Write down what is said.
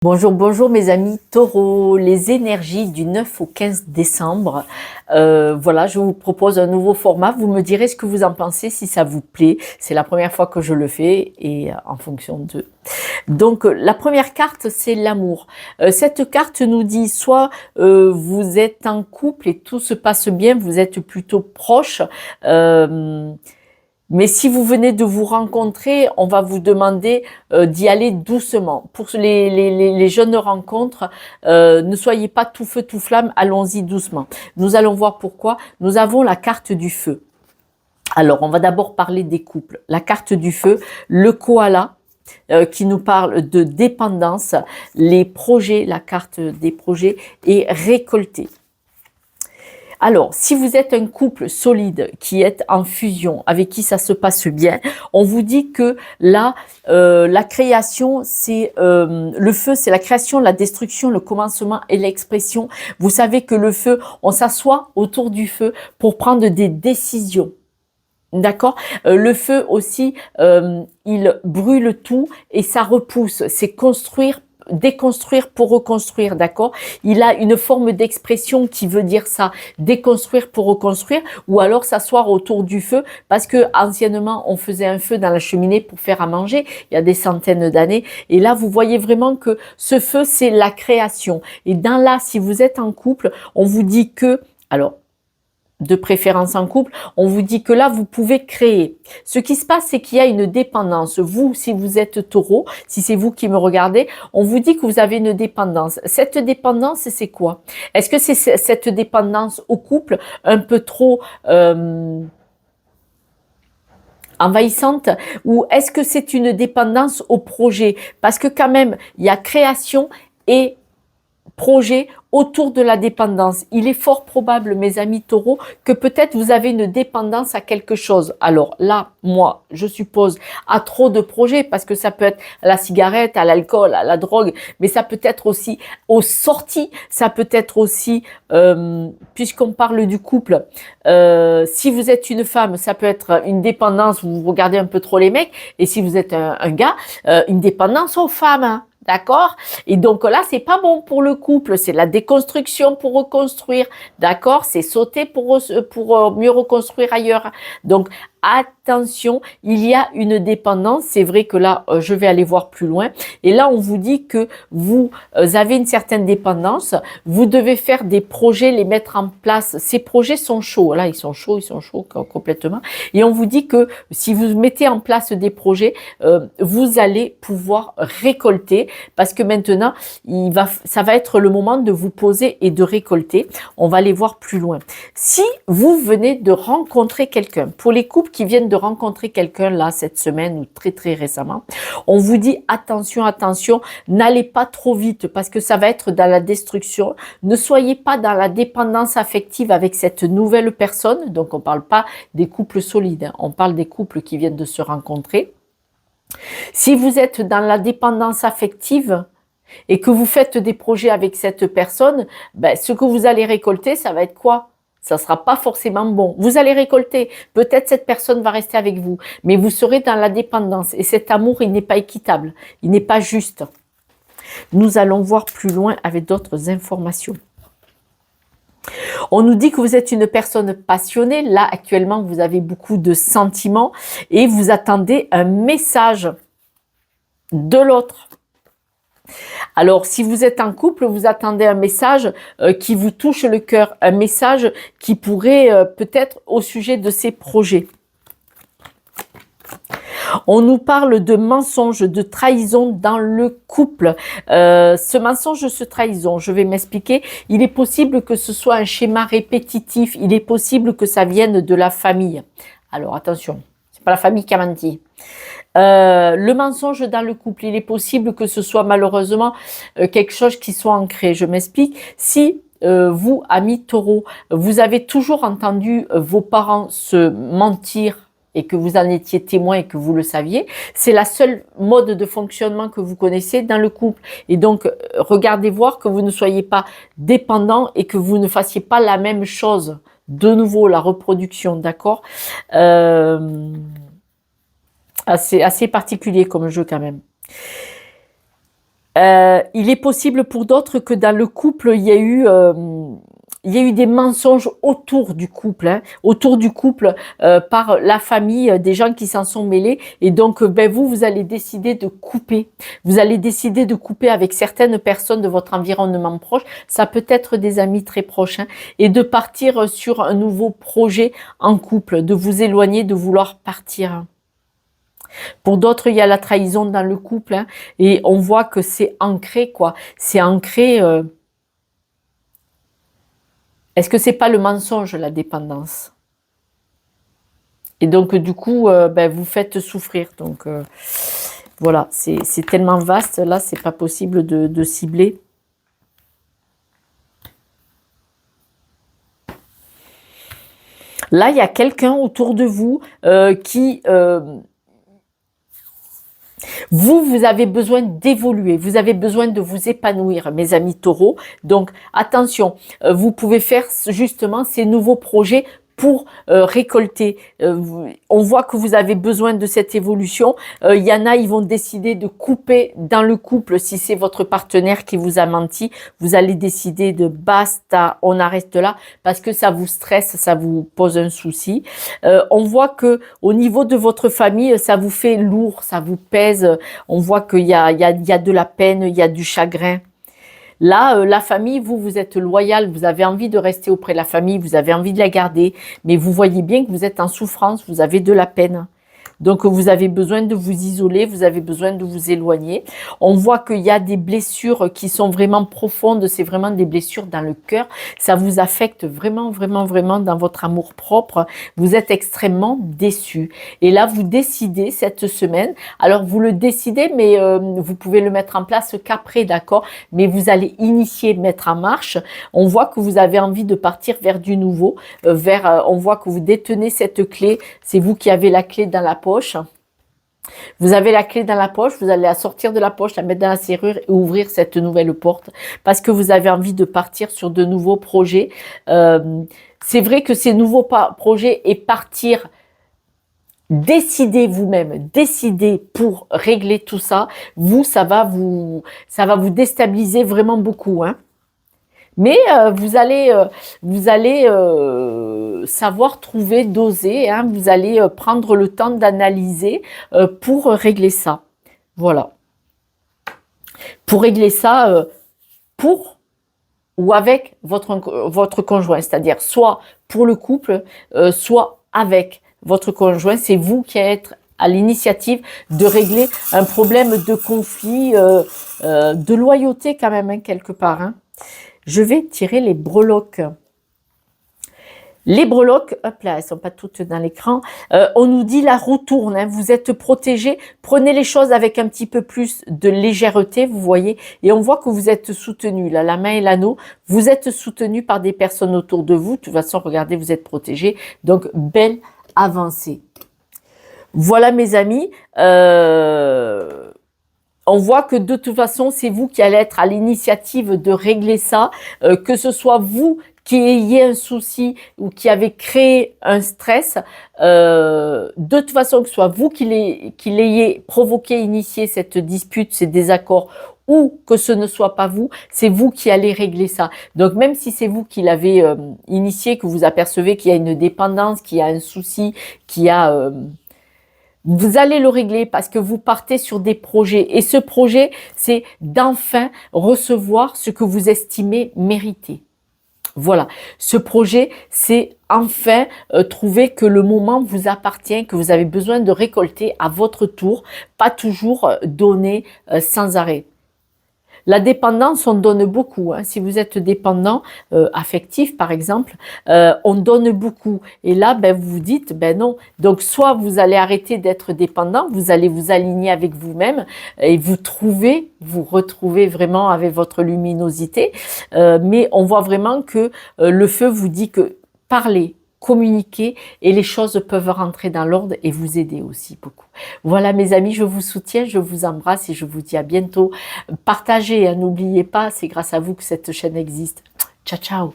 Bonjour, bonjour mes amis taureaux, les énergies du 9 au 15 décembre. Voilà, je vous propose un nouveau format. Vous me direz ce que vous en pensez, si ça vous plaît. C'est la première fois que je le fais et en fonction de... Donc, la première carte, c'est l'amour. Cette carte nous dit soit vous êtes en couple et tout se passe bien, vous êtes plutôt proches. Mais si vous venez de vous rencontrer, on va vous demander d'y aller doucement. Pour les jeunes rencontres, ne soyez pas tout feu, tout flamme, allons-y doucement. Nous allons voir pourquoi. Nous avons la carte du feu. Alors, on va d'abord parler des couples. La carte du feu, le koala, qui nous parle de dépendance, les projets, la carte des projets, et récolter. Alors, si vous êtes un couple solide qui est en fusion, avec qui ça se passe bien, on vous dit que là, la création, c'est le feu, c'est la création, la destruction, le commencement et l'expression. Vous savez que le feu, on s'assoit autour du feu pour prendre des décisions. D'accord. Le feu aussi, il brûle tout et ça repousse. C'est construire, déconstruire pour reconstruire, d'accord. Il a une forme d'expression qui veut dire ça, déconstruire pour reconstruire, ou alors s'asseoir autour du feu, parce que anciennement on faisait un feu dans la cheminée pour faire à manger, il y a des centaines d'années, et là vous voyez vraiment que ce feu c'est la création. Et dans là, si vous êtes en couple, on vous dit que, alors, de préférence en couple, on vous dit que là, vous pouvez créer. Ce qui se passe, c'est qu'il y a une dépendance. Vous, si vous êtes taureau, si c'est vous qui me regardez, on vous dit que vous avez une dépendance. Cette dépendance, c'est quoi? Est-ce que c'est cette dépendance au couple un peu trop envahissante, ou est-ce que c'est une dépendance au projet? Parce que quand même, il y a création et projet autour de la dépendance. Il est fort probable, mes amis taureaux, que peut-être vous avez une dépendance à quelque chose. Alors là, moi, je suppose à trop de projets, parce que ça peut être à la cigarette, à l'alcool, à la drogue, mais ça peut être aussi aux sorties, ça peut être aussi, puisqu'on parle du couple, si vous êtes une femme, ça peut être une dépendance, vous regardez un peu trop les mecs, et si vous êtes un gars, une dépendance aux femmes, hein. D'accord? Et donc là, c'est pas bon pour le couple, c'est la déconstruction pour reconstruire. D'accord? C'est sauter pour mieux reconstruire ailleurs. Donc, attention, il y a une dépendance. C'est vrai que là, je vais aller voir plus loin. Et là, on vous dit que vous avez une certaine dépendance. Vous devez faire des projets, les mettre en place. Ces projets sont chauds. Là, ils sont chauds complètement. Et on vous dit que si vous mettez en place des projets, vous allez pouvoir récolter, parce que maintenant, ça va être le moment de vous poser et de récolter. On va aller voir plus loin. Si vous venez de rencontrer quelqu'un, pour les couples qui viennent de rencontrer quelqu'un là cette semaine ou très très récemment, on vous dit attention, attention, n'allez pas trop vite, parce que ça va être dans la destruction. Ne soyez pas dans la dépendance affective avec cette nouvelle personne. Donc on ne parle pas des couples solides, hein. On parle des couples qui viennent de se rencontrer. Si vous êtes dans la dépendance affective et que vous faites des projets avec cette personne, ben, ce que vous allez récolter, ça va être quoi? Ça ne sera pas forcément bon. Vous allez récolter. Peut-être cette personne va rester avec vous, mais vous serez dans la dépendance. Et cet amour, il n'est pas équitable. Il n'est pas juste. Nous allons voir plus loin avec d'autres informations. On nous dit que vous êtes une personne passionnée. Là, actuellement, vous avez beaucoup de sentiments et vous attendez un message de l'autre. Alors, si vous êtes en couple, vous attendez un message qui vous touche le cœur, un message qui pourrait peut-être au sujet de ces projets. On nous parle de mensonge, de trahison dans le couple. Ce mensonge, ce trahison, je vais m'expliquer. Il est possible que ce soit un schéma répétitif. Il est possible que ça vienne de la famille. Alors, attention, c'est pas la famille qui a menti. Le mensonge dans le couple, il est possible que ce soit malheureusement quelque chose qui soit ancré. Je m'explique. Si vous, amis taureaux, vous avez toujours entendu vos parents se mentir et que vous en étiez témoin et que vous le saviez, c'est la seule mode de fonctionnement que vous connaissez dans le couple. Et donc, regardez voir que vous ne soyez pas dépendant et que vous ne fassiez pas la même chose. De nouveau, la reproduction, d'accord? Assez particulier comme jeu quand même. Il est possible pour d'autres que dans le couple, il y a eu des mensonges autour du couple, hein, autour du couple par la famille, des gens qui s'en sont mêlés. Et donc, ben, vous allez décider de couper. Vous allez décider de couper avec certaines personnes de votre environnement proche. Ça peut être des amis très proches. Hein, et de partir sur un nouveau projet en couple, de vous éloigner, de vouloir partir. Pour d'autres, il y a la trahison dans le couple. Hein, et on voit que c'est ancré, quoi. C'est ancré... Est-ce que c'est pas le mensonge, la dépendance? Et donc, du coup, ben, vous faites souffrir. Donc, voilà, c'est tellement vaste. Là, c'est pas possible de cibler. Là, il y a quelqu'un autour de vous qui... vous avez besoin d'évoluer, vous avez besoin de vous épanouir, mes amis taureaux. Donc, attention, vous pouvez faire justement ces nouveaux projets pour récolter. On voit que vous avez besoin de cette évolution. Il y en a, ils vont décider de couper dans le couple. Si c'est votre partenaire qui vous a menti, vous allez décider de basta, on arrête là, parce que ça vous stresse, ça vous pose un souci. On voit que au niveau de votre famille, ça vous fait lourd, ça vous pèse. On voit qu'il y a de la peine, il y a du chagrin. Là, la famille, vous êtes loyal, vous avez envie de rester auprès de la famille, vous avez envie de la garder, mais vous voyez bien que vous êtes en souffrance, vous avez de la peine. Donc, vous avez besoin de vous isoler, vous avez besoin de vous éloigner. On voit qu'il y a des blessures qui sont vraiment profondes, c'est vraiment des blessures dans le cœur. Ça vous affecte vraiment, vraiment, vraiment dans votre amour propre. Vous êtes extrêmement déçu. Et là, vous décidez cette semaine, alors vous le décidez, mais vous pouvez le mettre en place qu'après, d'accord? Mais vous allez initier, mettre en marche. On voit que vous avez envie de partir vers du nouveau, on voit que vous détenez cette clé. C'est vous qui avez la clé dans la poche. Vous avez la clé dans la poche, vous allez la sortir de la poche, la mettre dans la serrure et ouvrir cette nouvelle porte parce que vous avez envie de partir sur de nouveaux projets. C'est vrai que ces nouveaux projets et partir, décidez vous-même, décidez pour régler tout ça. Ça va vous déstabiliser vraiment beaucoup, hein. Mais vous allez savoir trouver, doser, hein, vous allez prendre le temps d'analyser pour régler ça. Voilà. Pour régler ça pour ou avec votre conjoint, c'est-à-dire soit pour le couple, soit avec votre conjoint. C'est vous qui êtes à l'initiative de régler un problème de conflit, de loyauté quand même, hein, quelque part, hein. Je vais tirer les breloques. Les breloques, hop là, elles ne sont pas toutes dans l'écran. On nous dit la roue tourne, hein, vous êtes protégés. Prenez les choses avec un petit peu plus de légèreté, vous voyez. Et on voit que vous êtes soutenus, là, la main et l'anneau. Vous êtes soutenus par des personnes autour de vous. De toute façon, regardez, vous êtes protégés. Donc, belle avancée. Voilà, mes amis. On voit que de toute façon, c'est vous qui allez être à l'initiative de régler ça, que ce soit vous qui ayez un souci ou qui avez créé un stress, de toute façon, que ce soit vous qui l'ayez provoqué, initié cette dispute, ces désaccords, ou que ce ne soit pas vous, c'est vous qui allez régler ça. Donc même si c'est vous qui l'avez initié, que vous apercevez qu'il y a une dépendance, qu'il y a un souci, qu'il y a... vous allez le régler parce que vous partez sur des projets. Et ce projet, c'est d'enfin recevoir ce que vous estimez mériter. Voilà. Ce projet, c'est enfin trouver que le moment vous appartient, que vous avez besoin de récolter à votre tour, pas toujours donner sans arrêt. La dépendance, on donne beaucoup, hein. Si vous êtes dépendant, affectif par exemple, on donne beaucoup. Et là, ben, vous vous dites, ben non. Donc, soit vous allez arrêter d'être dépendant, vous allez vous aligner avec vous-même et vous retrouvez vraiment avec votre luminosité. Mais on voit vraiment que le feu vous dit que parlez, communiquer et les choses peuvent rentrer dans l'ordre et vous aider aussi beaucoup. Voilà mes amis, je vous soutiens, je vous embrasse et je vous dis à bientôt. Partagez, hein, n'oubliez pas, c'est grâce à vous que cette chaîne existe. Ciao, ciao.